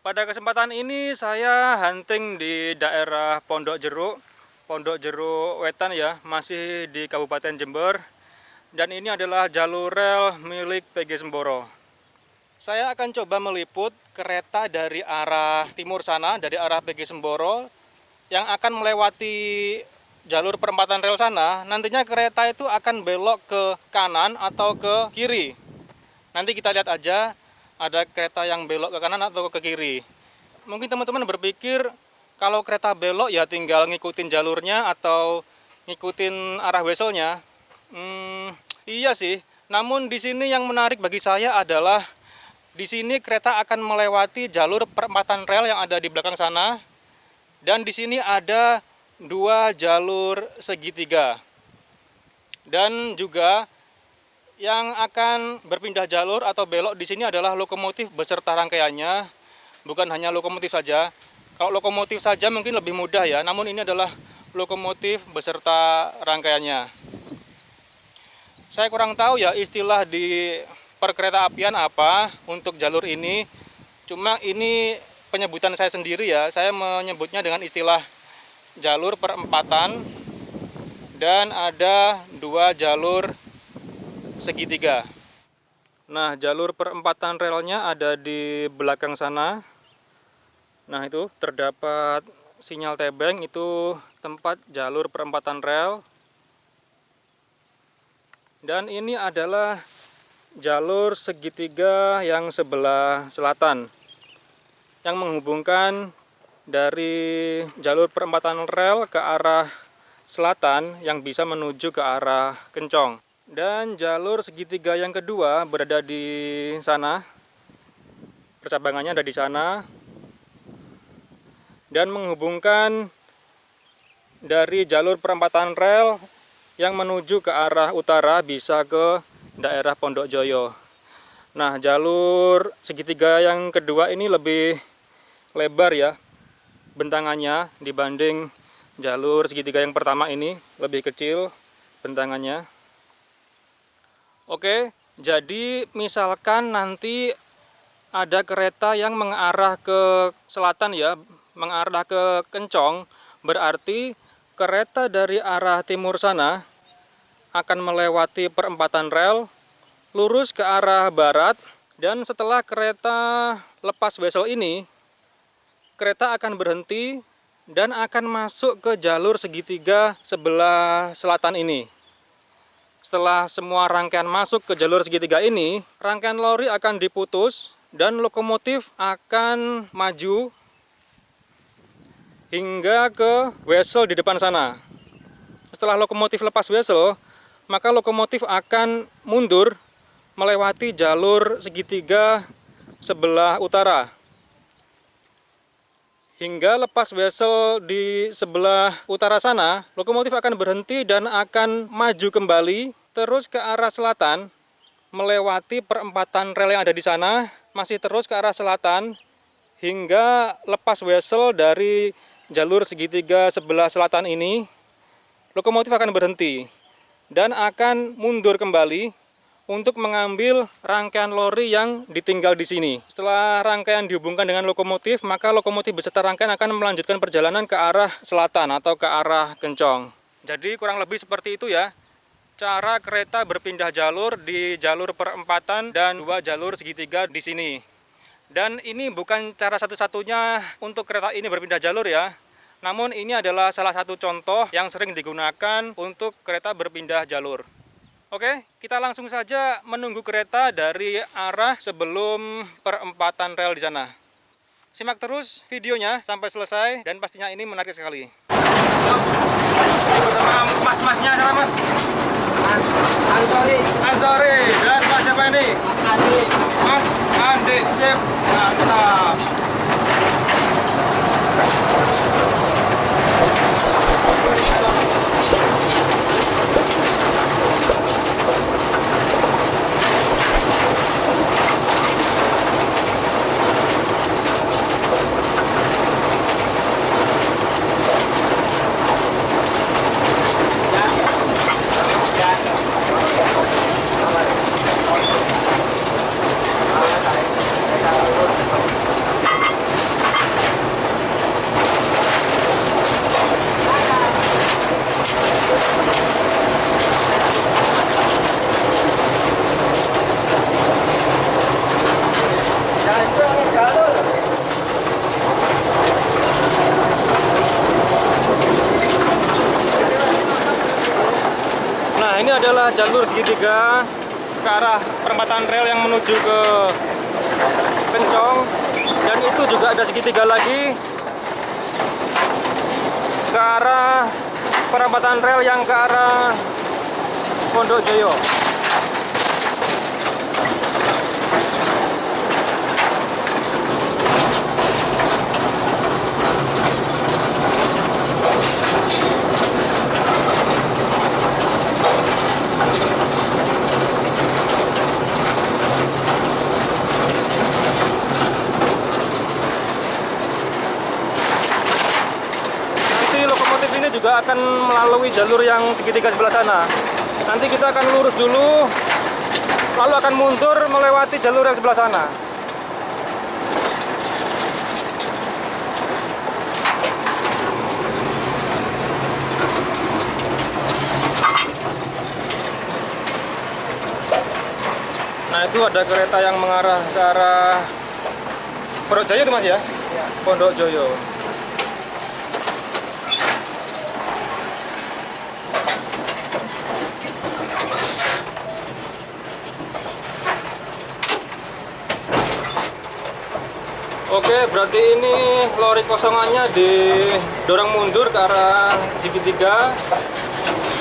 Pada kesempatan ini saya hunting di daerah Pondok Jeruk Wetan ya, masih di Kabupaten Jember. Dan ini adalah jalur rel milik PG Semboro. Saya akan coba meliput kereta dari arah timur sana, dari arah PG Semboro, yang akan melewati jalur perempatan rel sana. Nantinya kereta itu akan belok ke kanan atau ke kiri. Nanti kita lihat aja ada kereta yang belok ke kanan atau ke kiri. Mungkin teman-teman berpikir kalau kereta belok ya tinggal ngikutin jalurnya atau ngikutin arah weselnya. Iya sih. Namun di sini yang menarik bagi saya adalah di sini kereta akan melewati jalur perempatan rel yang ada di belakang sana. Dan di sini ada 2 jalur segitiga. Dan juga yang akan berpindah jalur atau belok di sini adalah lokomotif beserta rangkaiannya, bukan hanya lokomotif saja. Kalau lokomotif saja mungkin lebih mudah ya, namun ini adalah lokomotif beserta rangkaiannya. Saya kurang tahu ya istilah di perkereta-apian apa untuk jalur ini. Cuma ini penyebutan saya sendiri ya, saya menyebutnya dengan istilah jalur perempatan dan ada 2 jalur segitiga. Nah, jalur perempatan relnya ada di belakang sana. Nah, itu terdapat sinyal tebeng, itu tempat jalur perempatan rel. Dan ini adalah jalur segitiga yang sebelah selatan, yang menghubungkan dari jalur perempatan rel ke arah selatan yang bisa menuju ke arah Kencong. Dan jalur segitiga yang kedua berada di sana, percabangannya ada di sana, dan menghubungkan dari jalur perempatan rel yang menuju ke arah utara bisa ke daerah Pondok Joyo. Nah, jalur segitiga yang kedua ini lebih lebar ya bentangannya dibanding jalur segitiga yang pertama, ini lebih kecil bentangannya. Oke, jadi misalkan nanti ada kereta yang mengarah ke selatan ya, mengarah ke Kencong, berarti kereta dari arah timur sana akan melewati perempatan rel, lurus ke arah barat, dan setelah kereta lepas wesel ini, kereta akan berhenti dan akan masuk ke jalur segitiga sebelah selatan ini. Setelah semua rangkaian masuk ke jalur segitiga ini, rangkaian lori akan diputus dan lokomotif akan maju hingga ke wesel di depan sana. Setelah lokomotif lepas wesel, maka lokomotif akan mundur melewati jalur segitiga sebelah utara. Hingga lepas wesel di sebelah utara sana, lokomotif akan berhenti dan akan maju kembali terus ke arah selatan, melewati perempatan rel yang ada di sana, masih terus ke arah selatan, hingga lepas wesel dari jalur segitiga sebelah selatan ini, lokomotif akan berhenti dan akan mundur kembali untuk mengambil rangkaian lori yang ditinggal di sini. Setelah rangkaian dihubungkan dengan lokomotif, maka lokomotif beserta rangkaian akan melanjutkan perjalanan ke arah selatan atau ke arah Kencong. Jadi kurang lebih seperti itu ya, cara kereta berpindah jalur di jalur perempatan dan 2 jalur segitiga di sini. Dan ini bukan cara satu-satunya untuk kereta ini berpindah jalur ya. Namun ini adalah salah satu contoh yang sering digunakan untuk kereta berpindah jalur. Oke, kita langsung saja menunggu kereta dari arah sebelum perempatan rel di sana. Simak terus videonya sampai selesai dan pastinya ini menarik sekali. Ini bersama mas-masnya, siapa mas? Mas Ansori. Ansori. Dan mas siapa ini? Mas Andi. Mas Andi, sip. Mantap. adalah jalur segitiga ke arah perempatan rel yang menuju ke Kencong, dan itu juga ada segitiga lagi ke arah perempatan rel yang ke arah Pondok Joyo. Lokomotif ini juga akan melalui jalur yang segitiga sebelah sana. Nanti kita akan lurus dulu, lalu akan mundur melewati jalur yang sebelah sana. Nah, itu ada kereta yang mengarah ke arah Pondok Joyo itu, Mas ya? Ya. Pondok Joyo. Oke, berarti ini lori kosongannya didorong mundur ke arah segitiga.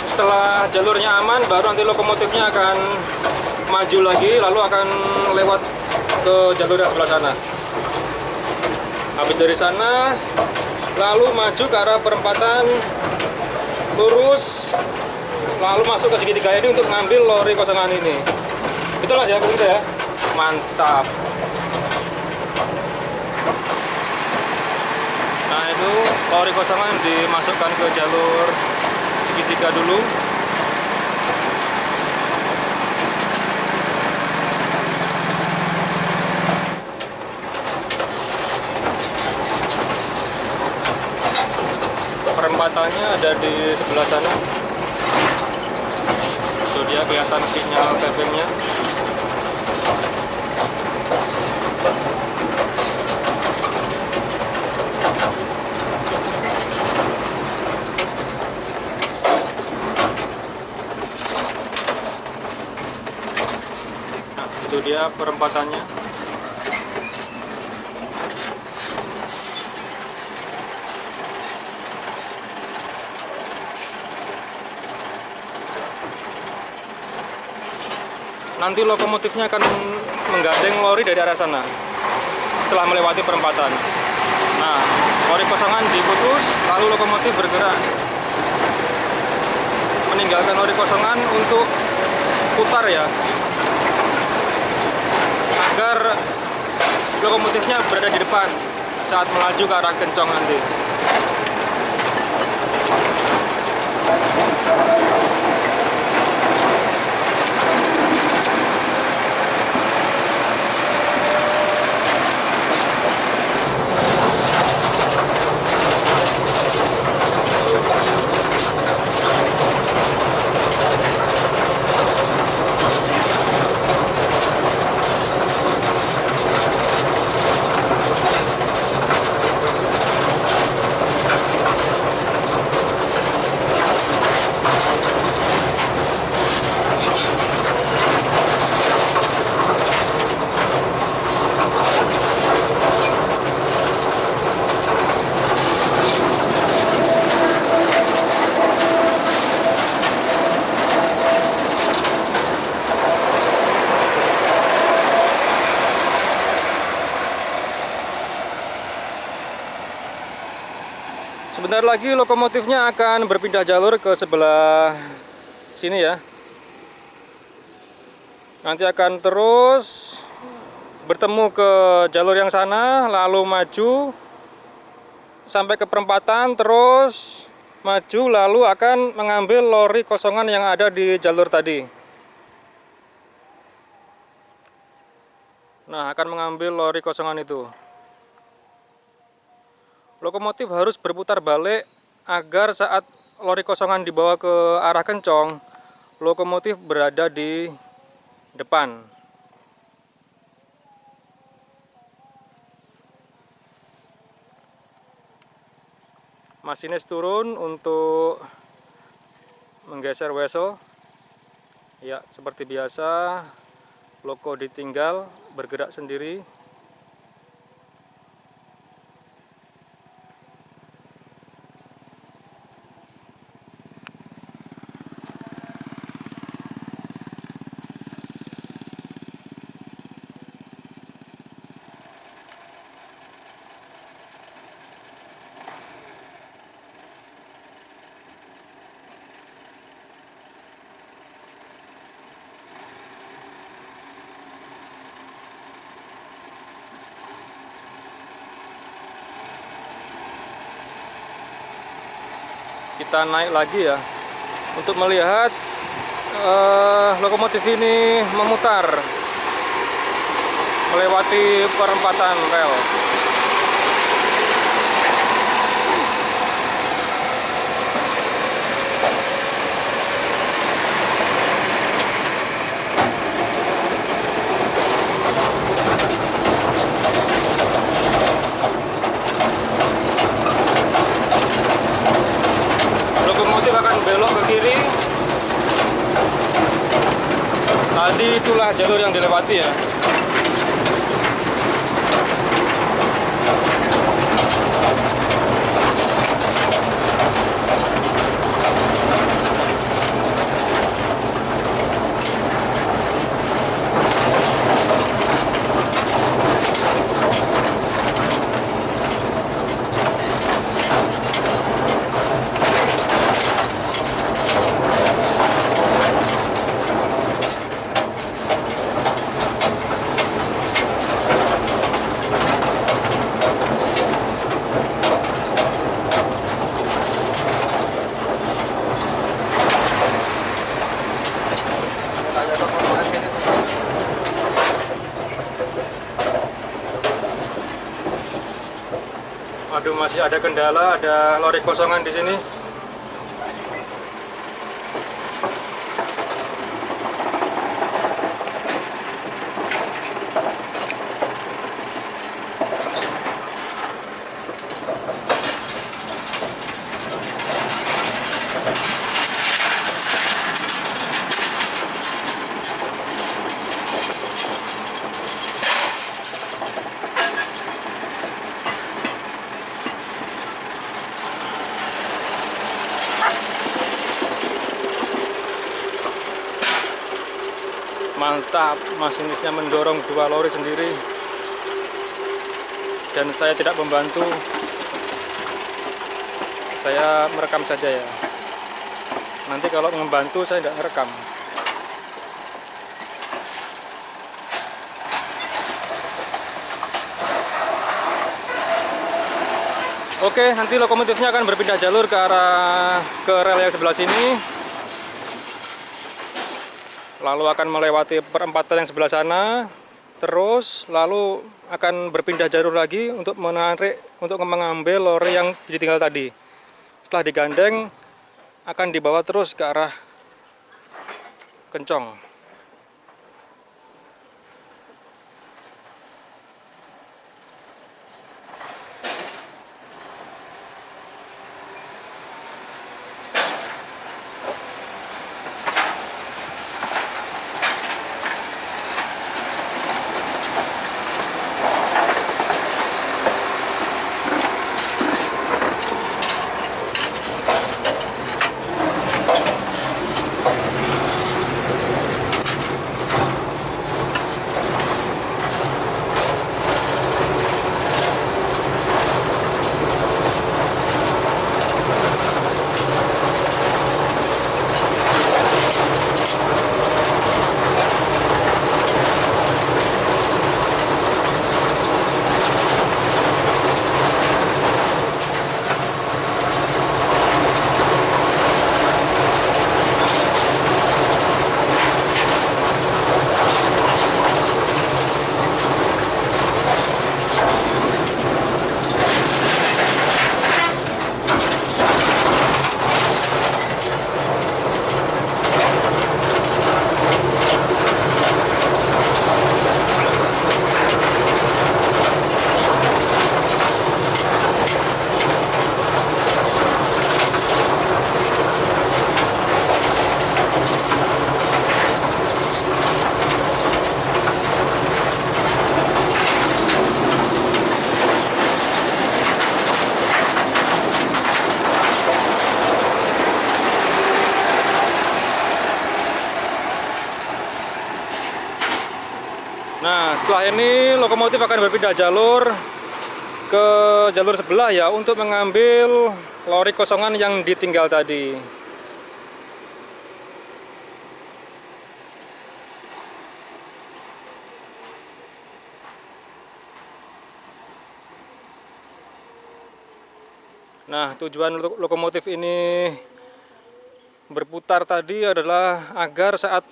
Setelah jalurnya aman, baru nanti lokomotifnya akan maju lagi, lalu akan lewat ke jalur yang sebelah sana. Habis dari sana, lalu maju ke arah perempatan, lurus, lalu masuk ke segitiga ini untuk ngambil lori kosongan ini. Betul Mas ya, begitu ya? Mantap. Nah, itu lori kosongan dimasukkan ke jalur segitiga dulu. Perempatannya ada di sebelah sana. Itu dia kelihatan sinyal TPM-nya. Nah, itu dia perempatannya. Nanti lokomotifnya akan menggandeng lori dari arah sana setelah melewati perempatan. Nah, lori kosongan diputus, lalu lokomotif bergerak meninggalkan lori kosongan untuk putar ya, agar lokomotifnya berada di depan saat melaju ke arah Kencong nanti. Sebentar lagi lokomotifnya akan berpindah jalur ke sebelah sini ya. Nanti akan terus bertemu ke jalur yang sana, lalu maju sampai ke perempatan, terus maju, lalu akan mengambil lori kosongan yang ada di jalur tadi. Nah, akan mengambil lori kosongan itu. Lokomotif harus berputar balik agar saat lori kosongan dibawa ke arah Kencong, lokomotif berada di depan. Masinis turun untuk menggeser wesel. Ya, seperti biasa, loko ditinggal bergerak sendiri. Kita naik lagi ya untuk melihat lokomotif ini memutar melewati perempatan rel. Lokomotif akan belok ke kiri. Tadi itulah jalur yang dilewati ya. Aduh, masih ada kendala, ada lori kosongan di sini. Mantap, masinisnya mendorong dua lori sendiri dan saya tidak membantu, saya merekam saja ya. Nanti kalau membantu saya tidak merekam. Oke, nanti lokomotifnya akan berpindah jalur ke arah rel yang sebelah sini. Lalu akan melewati perempatan yang sebelah sana, terus lalu akan berpindah jalur lagi untuk menarik, untuk mengambil lori yang ditinggal tadi. Setelah digandeng, akan dibawa terus ke arah Kencong. setelah ini lokomotif akan berpindah jalur ke jalur sebelah ya untuk mengambil lori kosongan yang ditinggal tadi. Nah, tujuan lokomotif ini berputar tadi adalah agar saat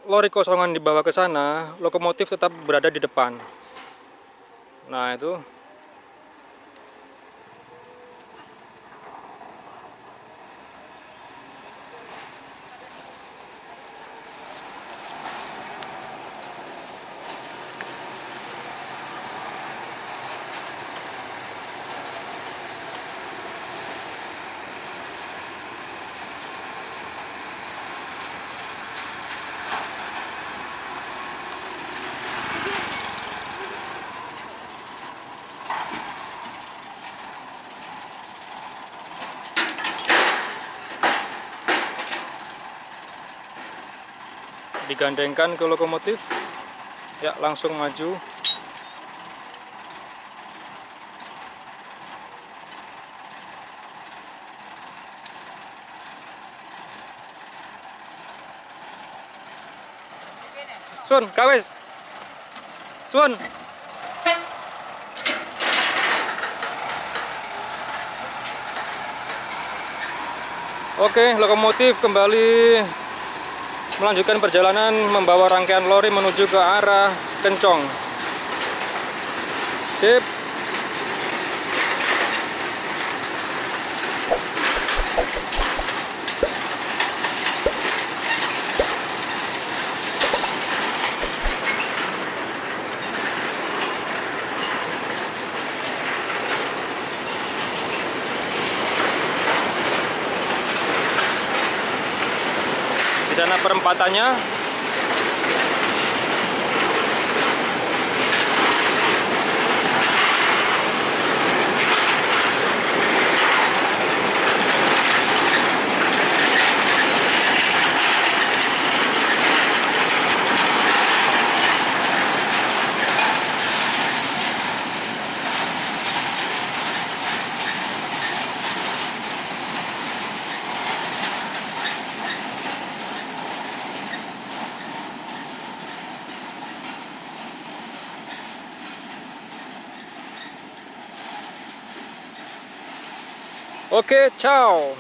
lori kosongan dibawa ke sana, lokomotif tetap berada di depan. Nah, itu. Digandengkan ke lokomotif ya, langsung maju. Sun, kawes Sun. Oke, lokomotif kembali melanjutkan perjalanan membawa rangkaian lori menuju ke arah Kencong. Sip. Di sana perempatannya. Oke, ciao.